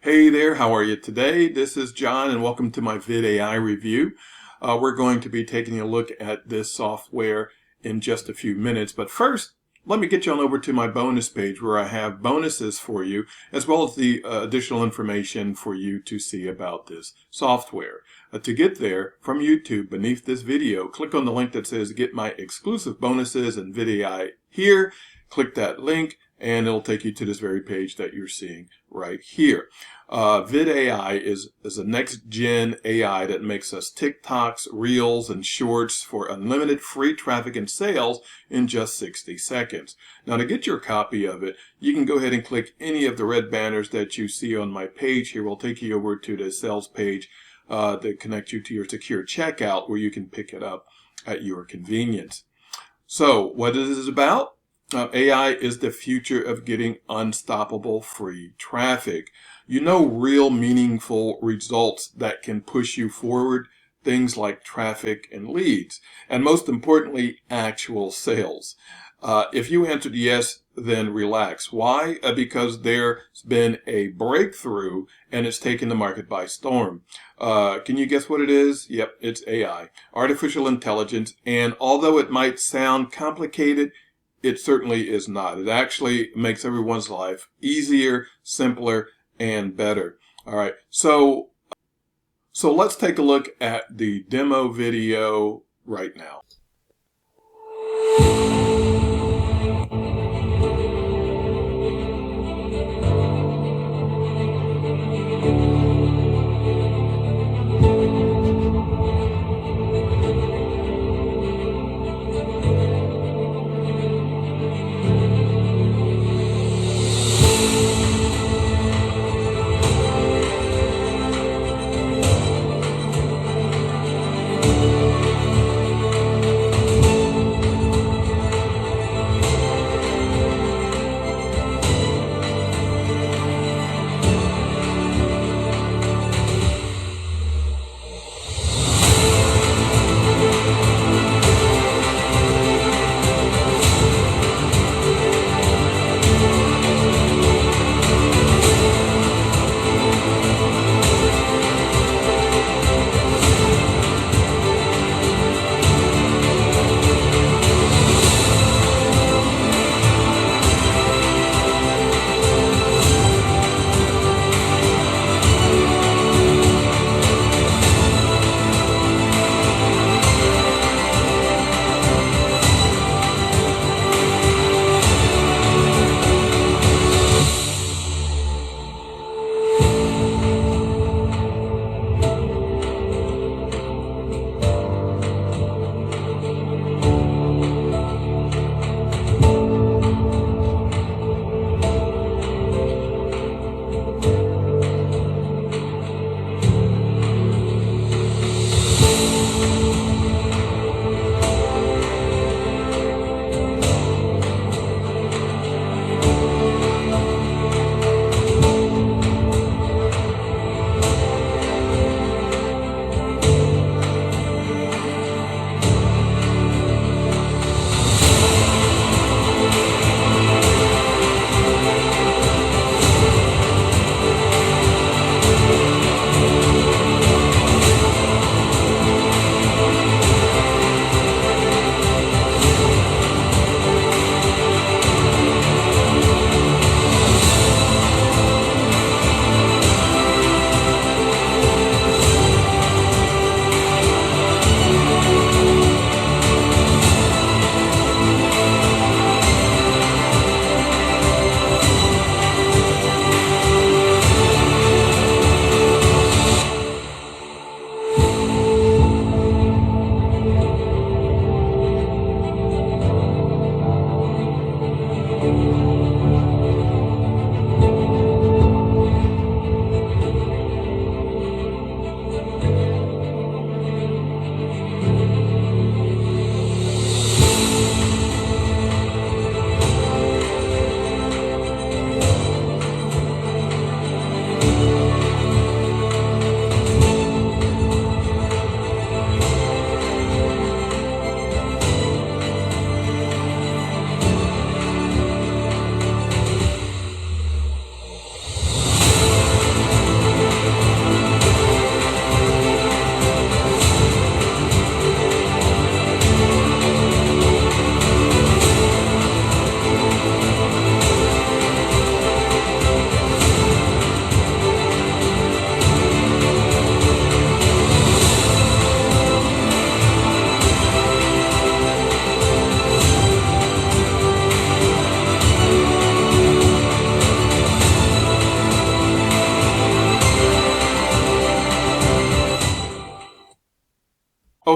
Hey there, how are you today? This is John and welcome to my VidAI review. We're going to be taking a look at this software in just a few minutes, but first, let me get you on over to my bonus page where I have bonuses for you, as well as the additional information for you to see about this software. To get there, from YouTube, beneath this video, click on the link that says Get My Exclusive Bonuses and VidAI here. Click that link and it'll take you to this very page that you're seeing right here. VidAI is a next-gen AI that makes us TikToks, Reels, and Shorts for unlimited free traffic and sales in just 60 seconds. Now, to get your copy of it, you can go ahead and click any of the red banners that you see on my page here. We'll take you over to the sales page that connects you to your secure checkout where you can pick it up at your convenience. So, what is this about? AI is the future of getting unstoppable free traffic. You know, real meaningful results that can push you forward, things like traffic and leads, and most importantly, actual sales. If you answered yes, then relax. Why? Because there's been a breakthrough and it's taken the market by storm. Can you guess what it is? Yep, it's AI, artificial intelligence, and although it might sound complicated, it certainly is not. It actually makes everyone's life easier, simpler, and better. All right, so let's take a look at the demo video right now.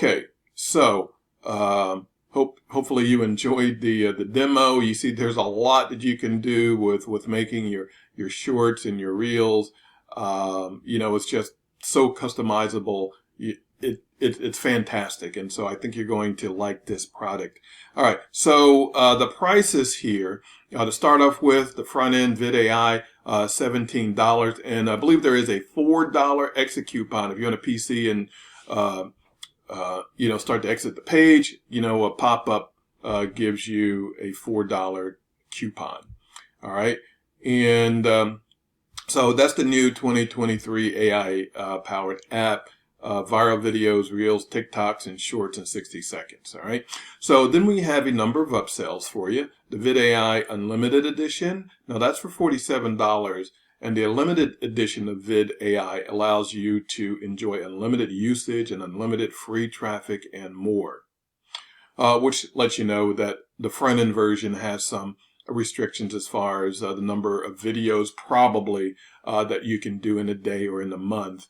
Okay, so hopefully you enjoyed the demo. You see, there's a lot that you can do with making your shorts and your reels. It's just so customizable. It's fantastic, and so I think you're going to like this product. All right, so the prices here to start off with, the front end VidAI, $17, and I believe there is a $4 exit coupon if you're on a PC and start to exit the page. A pop-up gives you a $4 coupon. All right, and so that's the new 2023 AI powered app. Viral videos, reels, TikToks, and shorts in 60 seconds. All right. So then we have a number of upsells for you. The VidAI Unlimited Edition. Now that's for $47. And the Unlimited Edition of VidAI allows you to enjoy unlimited usage and unlimited free traffic and more. Which lets you know that the front end version has some restrictions as far as the number of videos probably that you can do in a day or in a month.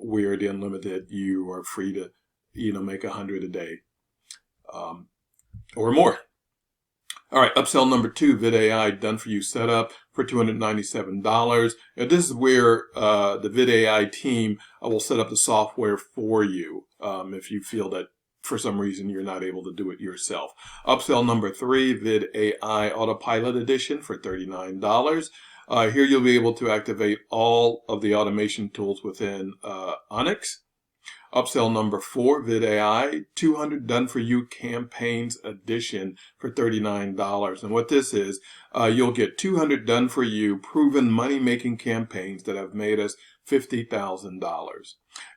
Where the unlimited, you are free to, make 100 a day, or more. All right, upsell number 2, VidAI Done For You Setup for $297. Now, this is where the VidAI team will set up the software for you if you feel that for some reason you're not able to do it yourself. Upsell number 3, VidAI Autopilot Edition for $39. Here you'll be able to activate all of the automation tools within Onyx. Upsell number 4, VidAI 200 Done For You Campaigns Edition for $39. And what this is, you'll get 200 Done For You proven money-making campaigns that have made us $50,000.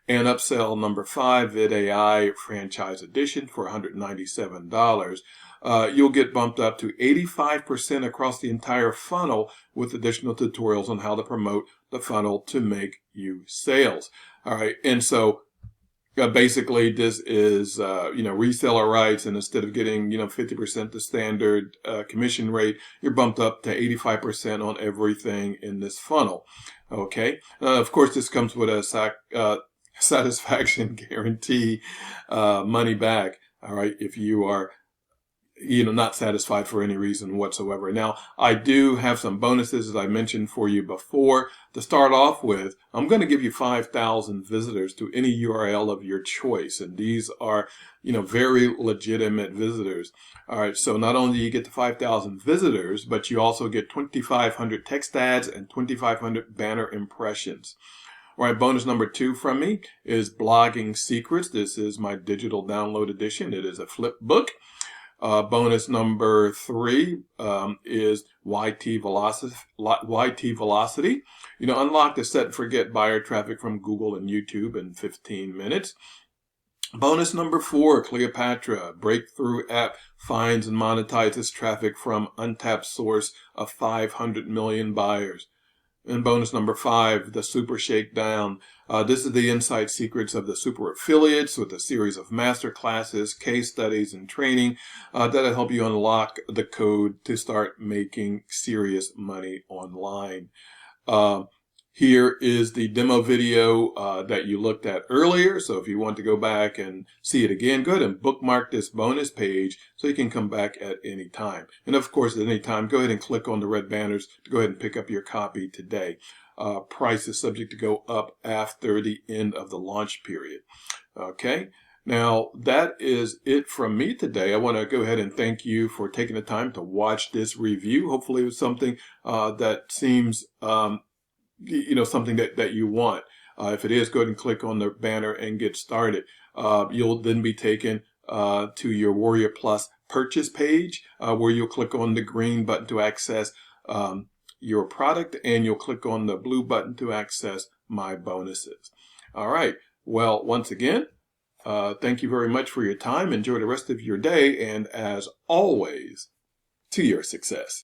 And upsell number 5, VidAI Franchise Edition for $197. You'll get bumped up to 85% across the entire funnel with additional tutorials on how to promote the funnel to make you sales. All right. And so basically this is, reseller rights. And instead of getting, 50% the standard commission rate, you're bumped up to 85% on everything in this funnel. Okay. Of course, this comes with a satisfaction guarantee, money back. All right. If you are not satisfied for any reason whatsoever. Now, I do have some bonuses, as I mentioned for you before. To start off with, I'm going to give you 5,000 visitors to any URL of your choice. And these are, very legitimate visitors. All right. So not only do you get the 5,000 visitors, but you also get 2,500 text ads and 2,500 banner impressions. All right, bonus number 2 from me is Blogging Secrets. This is my digital download edition. It is a flip book. Bonus number 3 is YT Velocity. Unlock the set and forget buyer traffic from Google and YouTube in 15 minutes. Bonus number 4, Cleopatra. Breakthrough app finds and monetizes traffic from untapped source of 500 million buyers. And bonus number 5, the Super Shakedown. This is the inside secrets of the super affiliates with a series of master classes, case studies, and training that'll help you unlock the code to start making serious money online. Here is the demo video that you looked at earlier. So if you want to go back and see it again, go ahead and bookmark this bonus page so you can come back at any time. And of course, at any time, go ahead and click on the red banners to go ahead and pick up your copy today. Price is subject to go up after the end of the launch period. Okay. Now, that is it from me today. I want to go ahead and thank you for taking the time to watch this review. Hopefully it was something that seems something that you want. If it is, go ahead and click on the banner and get started. You'll then be taken to your Warrior Plus purchase page where you'll click on the green button to access your product, and you'll click on the blue button to access my bonuses. All right. Well, once again, thank you very much for your time. Enjoy the rest of your day, and as always, to your success.